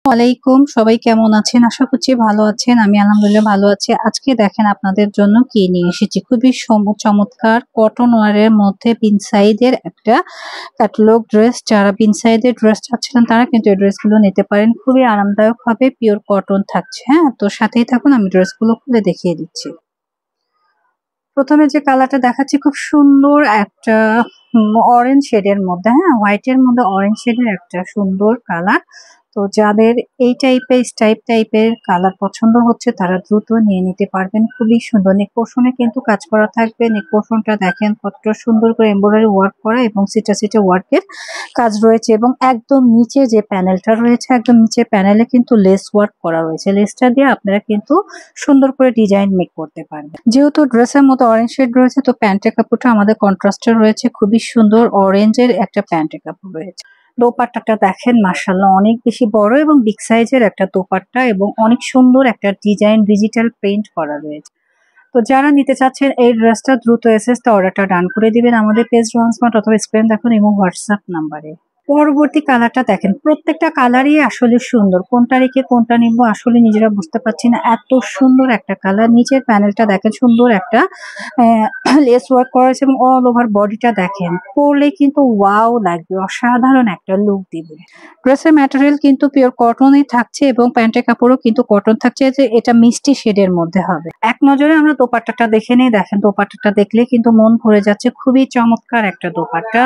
ওয়ালাইকুম, সবাই কেমন আছেন? আশা করছি ভালো আছেন। আমি আলহামদুলিল্লাহ ভালো আছি। আজকে দেখেন আপনাদের জন্য কি নিয়ে এসেছি। খুবই চমৎকার কটন ওয়ারের মধ্যে পিনসাইজের একটা ক্যাটালগ ড্রেস। যারা পিনসাইজের ড্রেস চাচ্ছিলেন তারা কিন্তু এই ড্রেসগুলো নিতে পারেন। খুবই আরামদায়ক হবে, পিওর কটন থাকছে। হ্যাঁ, তো সাথেই থাকুন, আমি ড্রেসগুলো খুলে দেখিয়ে দিচ্ছি। প্রথমে যে কালারটা দেখাচ্ছি খুব সুন্দর একটা অরেঞ্জ শেডের মধ্যে, হ্যাঁ, হোয়াইটের মধ্যে অরেঞ্জ শেডের একটা সুন্দর কালার। তো যাদের এই টাইপের কালার পছন্দ হচ্ছে তারা দ্রুত নিয়ে নিতে পারবেন। খুবই সুন্দর নেক পোর্শনে কিন্তু কাজ করা থাকবে। নেক পোর্শনটা দেখেন কতটা সুন্দর করে এমব্রয়ডারি ওয়ার্ক করা এবং সিটা ওয়ার্কের কাজ রয়েছে, এবং একদম নিচে যে প্যানেলটা রয়েছে একদম নিচের প্যানেলে কিন্তু লেস ওয়ার্ক করা রয়েছে। লেসটা দিয়ে আপনারা কিন্তু সুন্দর করে ডিজাইন মেক করতে পারবেন। যেহেতু ড্রেসের মতো অরেঞ্জ শেড রয়েছে তো প্যান্টের কাপড়টা আমাদের কন্ট্রাস্টের রয়েছে। খুবই সুন্দর অরেঞ্জের একটা প্যান্টের কাপড় রয়েছে। দোপাট্টাটা দেখেন মাশাআল্লাহ অনেক বেশি বড় এবং বিগ সাইজের একটা দোপাট্টা এবং অনেক সুন্দর একটা ডিজাইন ডিজিটাল প্রিন্ট করা রয়েছে। তো যারা নিতে চাচ্ছেন এই ড্রেসটা দ্রুত এসএসটা অর্ডারটা ডান করে দিবেন আমাদের পেজ রনস্মার্ট অথবা স্ক্রিন দেখুন এবং হোয়াটসঅ্যাপ নাম্বারে। পরবর্তী কালারটা দেখেন, প্রত্যেকটা কালারই আসলে সুন্দর। কোনটা রেখে কোনটা নিব আসলে নিজেরা বুঝতে পারছি না, এত সুন্দর একটা কালার। নিচের প্যানেলটা দেখেন সুন্দর একটা লেস ওয়ার্ক করা হয়েছে এবং অল ওভার বডিটা দেখেন পরলে কিন্তু ওয়াও লাগবে, অসাধারণ একটা লুক দিবে। ড্রেসের ম্যাটেরিয়াল কিন্তু পিওর কটনই থাকছে এবং প্যান্টের কাপড়ও কিন্তু কটন থাকছে, যে এটা মিষ্টি শেডের মধ্যে হবে। এক নজরে আমরা দোপাট্টাটা দেখে নেই। দেখেন দোপাট্টাটা দেখলে কিন্তু মন ভরে যাচ্ছে, খুবই চমৎকার একটা দোপাট্টা।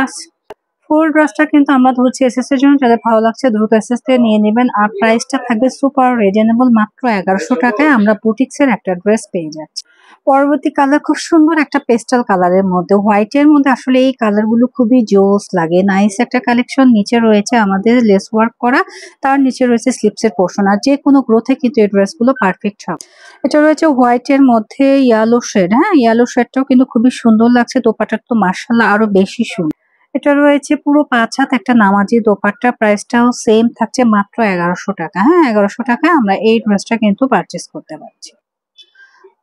ফুল ড্রেসটা কিন্তু আমরা ধরছি এসএস এর জন্য, যাদের ভালো লাগছে দ্রুত এসএস থেকে নিয়ে নেবেন। আর প্রাইসটা থাকবে সুপার রিজনেবল, মাত্র 1100 টাকায় আমরা বুটিক্সের একটা ড্রেস পেয়ে যাচ্ছি। পরবর্তী কালার খুব সুন্দর একটা পেস্টাল কালারের মধ্যে, হোয়াইটের মধ্যে আসলে এই কালারগুলো খুবই জোস লাগে। নাইস একটা কালেকশন। নিচে রয়েছে আমাদের লেস ওয়ার্ক করা, তার নিচে রয়েছে স্লিপসের পোর্শন। আর যে কোনো গ্রোথে কিন্তু এই ড্রেসগুলো পারফেক্ট হবে। এটা রয়েছে হোয়াইটের মধ্যে ইয়েলো শেড, হ্যাঁ, ইয়েলো শেডটাও কিন্তু খুবই সুন্দর লাগছে। দোপাট্টাটা তো মাশাআল্লাহ আরো বেশি সুন্দর। এটা রয়েছে পুরো 5 হাত একটা নামাজি দোপাট্টা, প্রাইসটাও সেম থাকছে মাত্র 1100 টাকা। হ্যাঁ, 1100 টাকায় আমরা এই ড্রেসটা কিন্তু পারচেস করতে পারছি।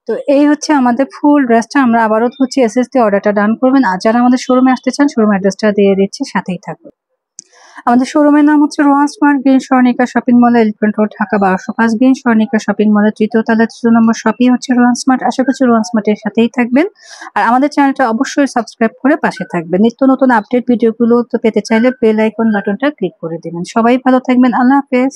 তো এই হচ্ছে আমাদের ফুল ড্রেসটা। আমরা আবারও হচ্ছে এসএস দিয়ে অর্ডারটা ডান করবেন। আর যারা আমাদের শোরুমে আসতে চান শোরুম অ্যাড্রেসটা দিয়ে দিচ্ছি, সাথেই থাকুন। আমাদের শোরুমের নাম হচ্ছে Rohan smart green Swarnika shopping mall, elephant road, Dhaka 1205। Green Swarnika shopping মলের 3য় তলায় 3 নম্বর শপই হচ্ছে রোহান স্মার্ট। আশা করছি রোহান স্মার্টের সাথেই থাকবেন। আর আমাদের চ্যানেলটা অবশ্যই সাবস্ক্রাইব করে পাশে থাকবেন। নিত্য নতুন আপডেট ভিডিওগুলো তো পেতে চাইলে বেল আইকন বাটনটা ক্লিক করে দিবেন। সবাই ভালো থাকবেন। আল্লাহ হাফেজ।